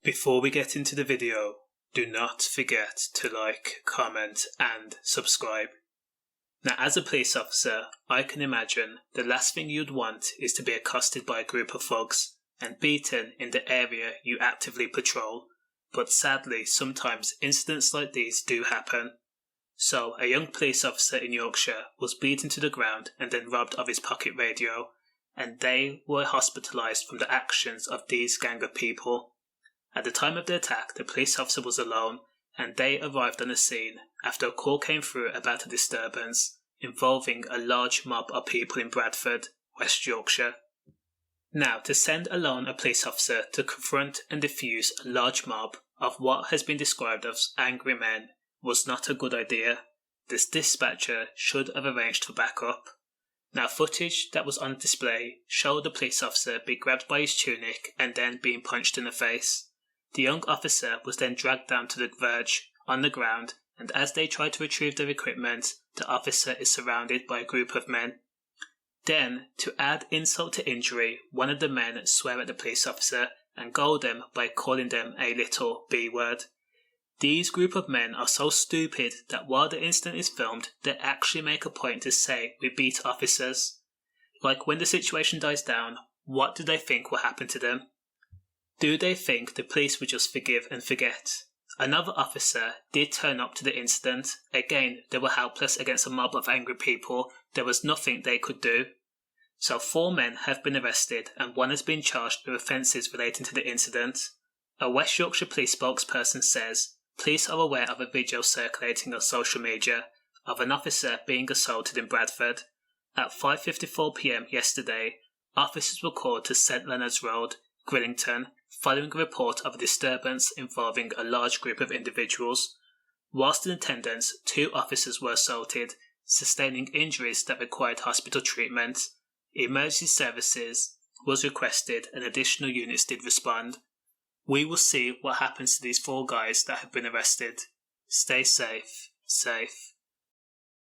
Before we get into the video, do not forget to like, comment and subscribe. Now, as a police officer, I can imagine the last thing you'd want is to be accosted by a group of thugs and beaten in the area you actively patrol, but sadly sometimes incidents like these do happen. So a young police officer in Yorkshire was beaten to the ground and then robbed of his pocket radio, and they were hospitalised from the actions of these gang of people. At the time of the attack, the police officer was alone, and they arrived on the scene after a call came through about a disturbance involving a large mob of people in Bradford, West Yorkshire. Now, to send alone a police officer to confront and defuse a large mob of what has been described as angry men was not a good idea. This dispatcher should have arranged for backup. Now, footage that was on display showed the police officer be grabbed by his tunic and then being punched in the face. The young officer was then dragged down to the verge on the ground, and as they try to retrieve their equipment, the officer is surrounded by a group of men. Then, to add insult to injury, one of the men swear at the police officer and goad them by calling them a little B-word. These group of men are so stupid that while the incident is filmed, they actually make a point to say we beat officers. Like, when the situation dies down, what do they think will happen to them? Do they think the police would just forgive and forget? Another officer did turn up to the incident. Again, they were helpless against a mob of angry people. There was nothing they could do. So 4 men have been arrested and 1 has been charged with offences relating to the incident. A West Yorkshire police spokesperson says, police are aware of a video circulating on social media of an officer being assaulted in Bradford. At 5:54 p.m. yesterday, officers were called to St Leonard's Road, Grillington, following a report of a disturbance involving a large group of individuals. Whilst in attendance, 2 officers were assaulted, sustaining injuries that required hospital treatment. Emergency services was requested and additional units did respond. We will see what happens to these 4 guys that have been arrested. Stay safe.